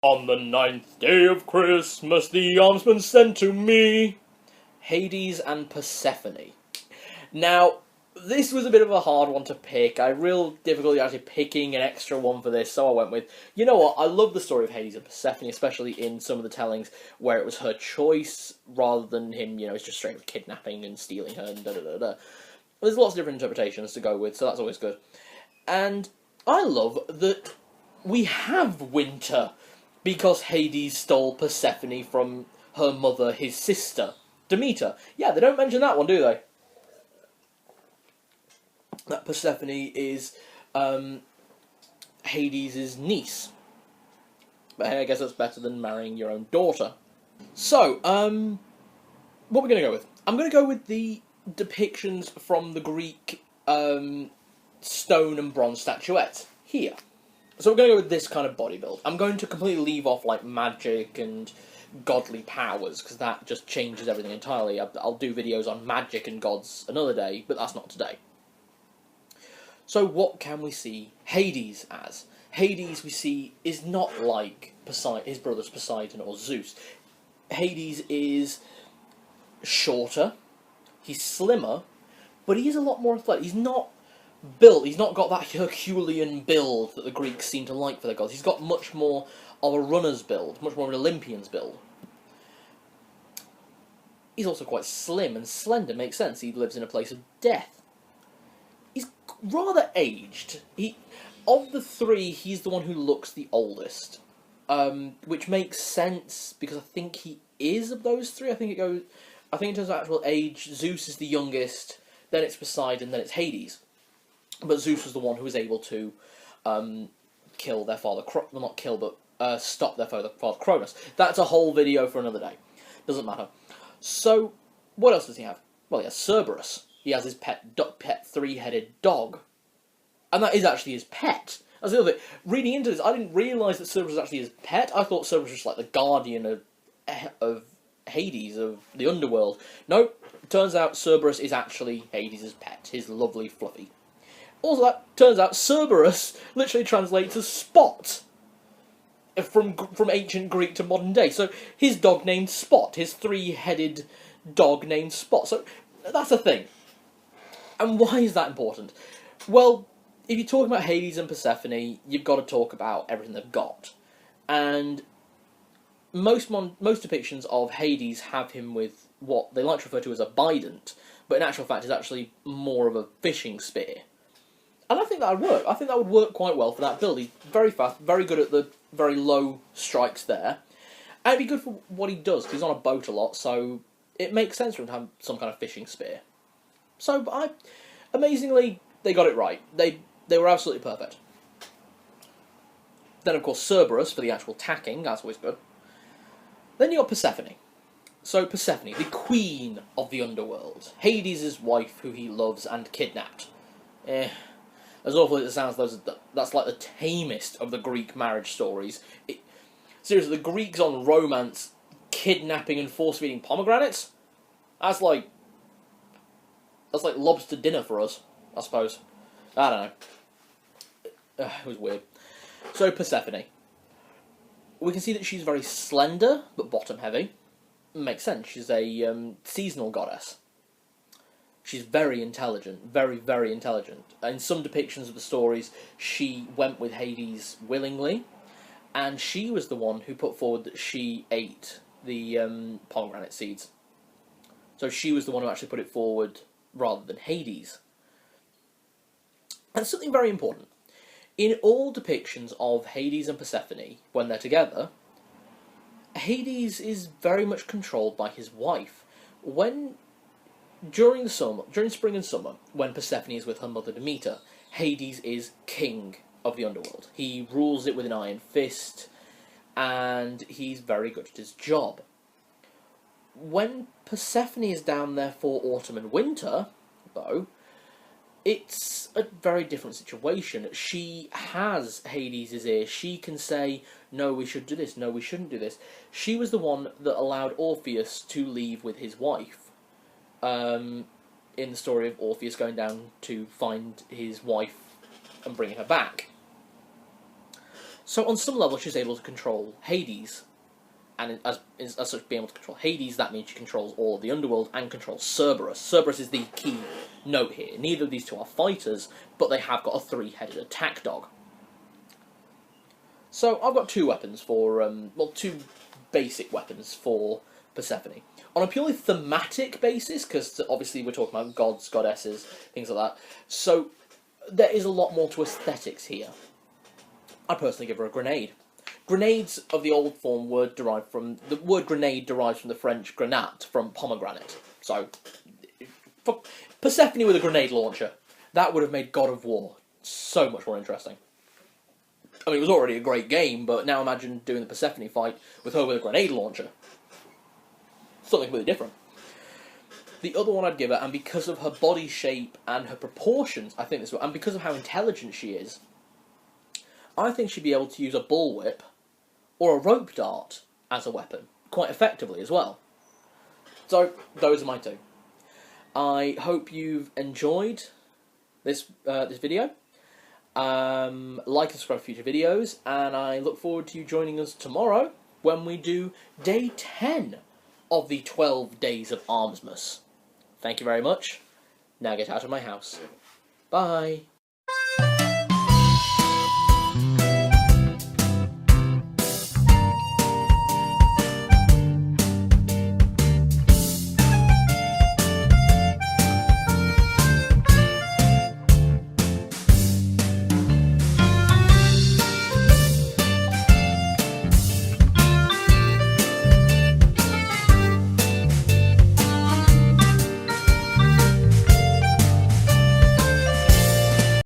On the 9th day of Christmas, the Armsman sent to me Hades and Persephone. Now, this was a bit of a hard one to pick. I had real difficulty actually picking an extra one for this, so I went with, you know what, I love the story of Hades and Persephone, especially in some of the tellings where it was her choice rather than him, it's just straight up kidnapping and stealing her and da-da-da-da. There's lots of different interpretations to go with, so that's always good. And I love that we have winter because Hades stole Persephone from her mother, his sister, Demeter. Yeah, they don't mention that one, do they? That Persephone is Hades' niece. But hey, I guess that's better than marrying your own daughter. So, what are we going to go with? I'm going to go with the depictions from the Greek stone and bronze statuettes here. So we're going to go with this kind of body build. I'm going to completely leave off like magic and godly powers, because that just changes everything entirely. I'll do videos on magic and gods another day, but that's not today. So what can we see Hades as? Hades, we see, is not like his brothers Poseidon or Zeus. Hades is shorter, he's slimmer, but he is a lot more athletic. He's not built, he's not got that Herculean build that the Greeks seem to like for their gods. He's got much more of a runner's build, much more of an Olympian's build. He's also quite slim and slender, makes sense. He lives in a place of death. He's rather aged. Of the three, he's the one who looks the oldest, which makes sense because I think he is of those three. I think in terms of actual age, Zeus is the youngest, then it's Poseidon, then it's Hades. But Zeus was the one who was able to kill their father, well, not kill, but stop their father Cronus. That's a whole video for another day. Doesn't matter. So, what else does he have? Well, he has Cerberus. He has his pet three-headed dog. And that is actually his pet. That's the other thing. Reading into this, I didn't realise that Cerberus was actually his pet. I thought Cerberus was like the guardian of Hades, of the underworld. No, it turns out Cerberus is actually Hades' pet, his lovely Fluffy. Also, that turns out Cerberus literally translates as Spot from ancient Greek to modern day. So his dog named Spot, his three-headed dog named Spot. So that's a thing. And why is that important? Well, if you're talking about Hades and Persephone, you've got to talk about everything they've got. And most depictions of Hades have him with what they like to refer to as a bident, but in actual fact is actually more of a fishing spear. And I think that would work. I think that would work quite well for that build. He's very fast, very good at the very low strikes there. And it'd be good for what he does, because he's on a boat a lot, so it makes sense for him to have some kind of fishing spear. So, amazingly, they got it right. They were absolutely perfect. Then, of course, Cerberus for the actual tacking. That's always good. Then you got Persephone. So, Persephone, the queen of the underworld. Hades' wife, who he loves and kidnapped. As awful as it sounds, that's like the tamest of the Greek marriage stories. Seriously, the Greeks on romance, kidnapping and force-feeding pomegranates? That's like lobster dinner for us, I suppose. I don't know. It was weird. So, Persephone. We can see that she's very slender, but bottom-heavy. Makes sense. She's a seasonal goddess. She's very intelligent. Very, very intelligent. In some depictions of the stories, she went with Hades willingly, and she was the one who put forward that she ate the pomegranate seeds. So she was the one who actually put it forward rather than Hades. And something very important. In all depictions of Hades and Persephone, when they're together, Hades is very much controlled by his wife. During spring and summer, when Persephone is with her mother Demeter, Hades is king of the underworld. He rules it with an iron fist, and he's very good at his job. When Persephone is down there for autumn and winter, though, it's a very different situation. She has Hades' ear. She can say, no, we should do this, no, we shouldn't do this. She was the one that allowed Orpheus to leave with his wife. In the story of Orpheus going down to find his wife and bringing her back. So on some level, she's able to control Hades, and as such being able to control Hades, that means she controls all of the underworld and controls Cerberus. Cerberus is the key note here. Neither of these two are fighters, but they have got a three-headed attack dog. So I've got two weapons for, well, two basic weapons for Persephone. On a purely thematic basis, because obviously we're talking about gods, goddesses, things like that, so there is a lot more to aesthetics here. I personally give her a grenade. Grenades of the old form were derived from... The word grenade derives from the French grenade, from pomegranate. So, for Persephone with a grenade launcher, that would have made God of War so much more interesting. I mean, it was already a great game, but now imagine doing the Persephone fight with her with a grenade launcher. Something really different. The other one I'd give her, and because of her body shape and her proportions, I think this, and because of how intelligent she is, I think she'd be able to use a bullwhip or a rope dart as a weapon, quite effectively as well. So, those are my two. I hope you've enjoyed this video. Like and subscribe for future videos, and I look forward to you joining us tomorrow when we do day 10 of the 12 days of Armsmas. Thank you very much. Now get out of my house. Bye.